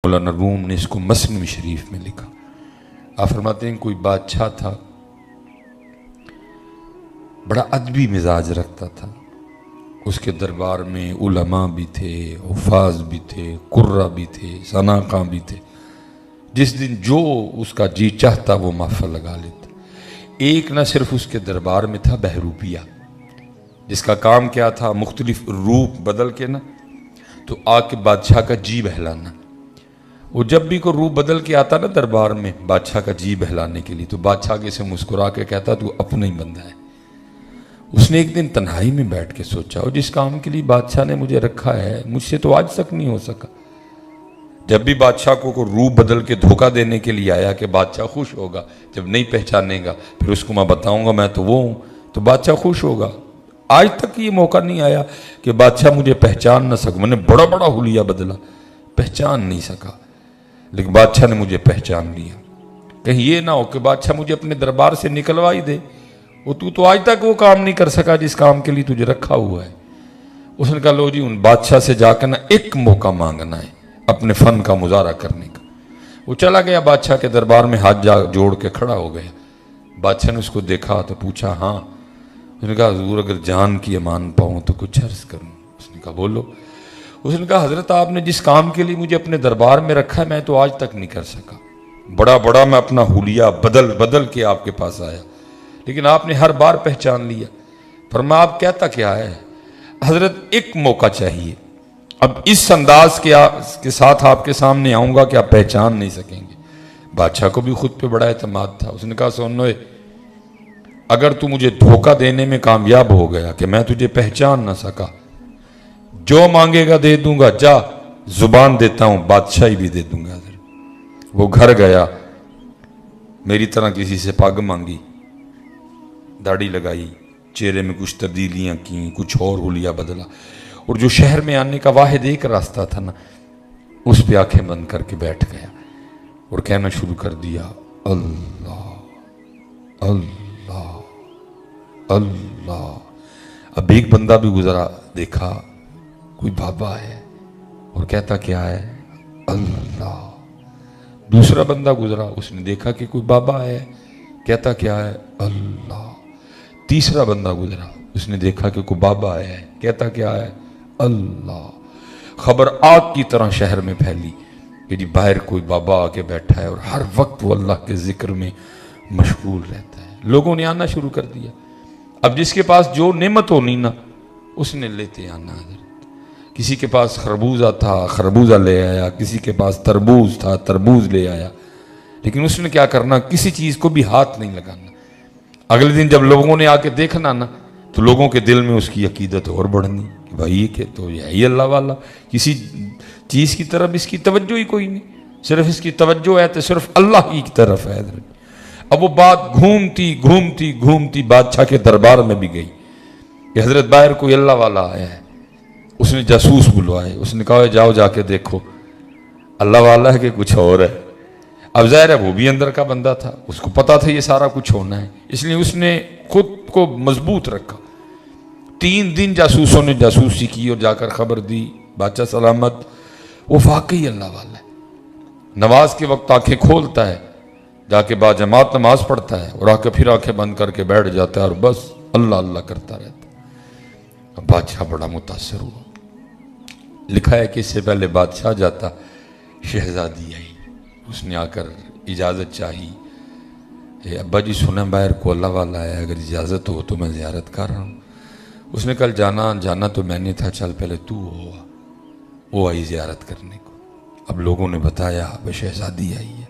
مولانا روم نے اس کو مسنوی شریف میں لکھا۔ آپ فرماتے ہیں کوئی بادشاہ تھا، بڑا ادبی مزاج رکھتا تھا، اس کے دربار میں علماء بھی تھے، حفاظ بھی تھے، قراء بھی تھے، سناقاں بھی تھے، جس دن جو اس کا جی چاہتا وہ محفل لگا لیتا۔ ایک نہ صرف اس کے دربار میں تھا بہروپیہ، جس کا کام کیا تھا، مختلف روپ بدل کے نا تو آ کے بادشاہ کا جی بہلانا۔ وہ جب بھی کوئی روپ بدل کے آتا نا دربار میں بادشاہ کا جی بہلانے کے لیے، تو بادشاہ کے سے مسکرا کے کہتا تو اپنا ہی بندہ ہے۔ اس نے ایک دن تنہائی میں بیٹھ کے سوچا، اور جس کام کے لیے بادشاہ نے مجھے رکھا ہے مجھ سے تو آج تک نہیں ہو سکا۔ جب بھی بادشاہ کو کوئی روپ بدل کے دھوکہ دینے کے لیے آیا کہ بادشاہ خوش ہوگا، جب نہیں پہچانے گا پھر اس کو میں بتاؤں گا میں تو وہ ہوں تو بادشاہ خوش ہوگا، آج تک یہ موقع نہیں آیا کہ بادشاہ مجھے پہچان نہ سکا۔ میں نے بڑا بڑا حلیہ بدلا، پہچان نہیں سکا، لیکن بادشاہ نے مجھے پہچان لیا۔ کہیں یہ نہ ہو کہ بادشاہ مجھے اپنے دربار سے نکلوا ہی دے، وہ تو آج تک وہ کام نہیں کر سکا جس کام کے لیے تجھے رکھا ہوا ہے۔ اس نے کہا لو جی، ان بادشاہ سے جا کر نا ایک موقع مانگنا ہے اپنے فن کا مظاہرہ کرنے کا۔ وہ چلا گیا بادشاہ کے دربار میں، ہاتھ جوڑ کے کھڑا ہو گیا۔ بادشاہ نے اس کو دیکھا تو پوچھا ہاں؟ اس نے کہا حضور اگر جان کی امان پاؤں تو کچھ عرض کروں۔ اس نے کہا بولو۔ اس نے کہا حضرت آپ نے جس کام کے لیے مجھے اپنے دربار میں رکھا ہے میں تو آج تک نہیں کر سکا، بڑا بڑا میں اپنا حلیہ بدل کے آپ کے پاس آیا، لیکن آپ نے ہر بار پہچان لیا۔ فرمایا آپ کہتا کیا ہے؟ حضرت ایک موقع چاہیے، اب اس انداز کے ساتھ آپ کے سامنے آؤں گا کہ آپ پہچان نہیں سکیں گے۔ بادشاہ کو بھی خود پہ بڑا اعتماد تھا۔ اس نے کہا سنو، اگر تو مجھے دھوکہ دینے میں کامیاب ہو گیا کہ میں تجھے پہچان نہ سکا، جو مانگے گا دے دوں گا، جا زبان دیتا ہوں بادشاہی بھی دے دوں گا۔ وہ گھر گیا، میری طرح کسی سے پگ مانگی، داڑھی لگائی، چہرے میں کچھ تبدیلیاں کیں، کچھ اور حلیہ بدلا، اور جو شہر میں آنے کا واحد ایک راستہ تھا نا اس پہ آنکھیں بند کر کے بیٹھ گیا اور کہنا شروع کر دیا اللہ اللہ اللہ۔ اب ایک بندہ بھی گزرا، دیکھا کوئی بابا ہے اور کہتا کیا ہے اللہ۔ دوسرا بندہ گزرا، اس نے دیکھا کہ کوئی بابا ہے، کہتا کیا ہے اللہ۔ تیسرا بندہ گزرا، اس نے دیکھا کہ کوئی بابا ہے، کہتا کیا ہے اللہ۔ خبر آگ کی طرح شہر میں پھیلی کہ جی باہر کوئی بابا آ کے بیٹھا ہے اور ہر وقت وہ اللہ کے ذکر میں مشغول رہتا ہے۔ لوگوں نے آنا شروع کر دیا۔ اب جس کے پاس جو نعمت ہونی نا اس نے لیتے آنا۔ کسی کے پاس خربوزہ تھا، خربوزہ لے آیا، کسی کے پاس تربوز تھا، تربوز لے آیا، لیکن اس نے کیا کرنا، کسی چیز کو بھی ہاتھ نہیں لگانا۔ اگلے دن جب لوگوں نے آ کے دیکھنا نا تو لوگوں کے دل میں اس کی عقیدت اور بڑھنی کہ بھائی یہ کہ تو یہی اللہ والا، کسی چیز کی طرف اس کی توجہ ہی کوئی نہیں، صرف اس کی توجہ ہے تو صرف اللہ ہی کی طرف ہے۔ اب وہ بات گھومتی گھومتی گھومتی بادشاہ کے دربار میں بھی گئی کہ حضرت باہر کوئی اللہ والا آیا ہے۔ اس نے جاسوس بلوائے، اس نے کہا جاؤ جا کے دیکھو اللہ والا ہے کہ کچھ اور ہے۔ اب ظاہر ہے وہ بھی اندر کا بندہ تھا، اس کو پتا تھا یہ سارا کچھ ہونا ہے، اس لیے اس نے خود کو مضبوط رکھا۔ 3 دن جاسوسوں نے جاسوسی کی اور جا کر خبر دی بادشاہ سلامت، وہ واقعی اللہ والا ہے۔ نماز کے وقت آنکھیں کھولتا ہے، جا کے باجماعت نماز پڑھتا ہے اور آ کے پھر آنکھیں بند کر کے بیٹھ جاتا ہے اور بس اللہ اللہ کرتا رہتا ہے۔ اب بادشاہ بڑا متاثر ہوا۔ لکھا ہے کہ اس سے پہلے بادشاہ جاتا شہزادی آئی، اس نے آ کر اجازت چاہی، ابا جی سنا باہر کو اللہ والا ہے، اگر اجازت ہو تو میں زیارت کر رہا ہوں۔ اس نے کہا جانا تو میں نے تھا، چل پہلے تو ہوا۔ وہ آئی زیارت کرنے کو۔ اب لوگوں نے بتایا وہ شہزادی آئی ہے،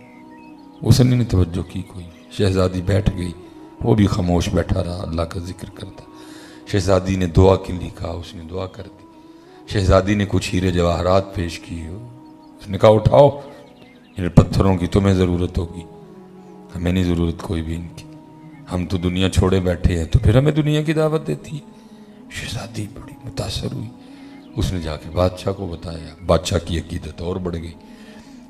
اس نے نہیں توجہ کی کوئی۔ شہزادی بیٹھ گئی، وہ بھی خاموش بیٹھا رہا، اللہ کا ذکر کرتا۔ شہزادی نے دعا کے لیے کہا، اس نے دعا کر دی۔ شہزادی نے کچھ ہیرے جواہرات پیش کیے، اس نے کہا اٹھاؤ، ان پتھروں کی تمہیں ضرورت ہوگی، ہمیں نہیں ضرورت کوئی بھی ان کی، ہم تو دنیا چھوڑے بیٹھے ہیں، تو پھر ہمیں دنیا کی دعوت دیتی ہے۔ شہزادی بڑی متاثر ہوئی، اس نے جا کے بادشاہ کو بتایا، بادشاہ کی عقیدت اور بڑھ گئی۔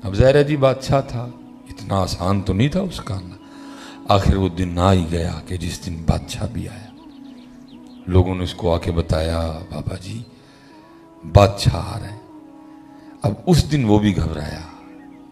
اب ظاہر ہے جی بادشاہ تھا، اتنا آسان تو نہیں تھا اس کا آنا۔ آخر وہ دن آ ہی گیا کہ جس دن بادشاہ بھی آیا۔ لوگوں نے اس کو آ کے بتایا بابا جی بادشاہ آ رہے ہیں۔ اب اس دن وہ بھی گھبرایا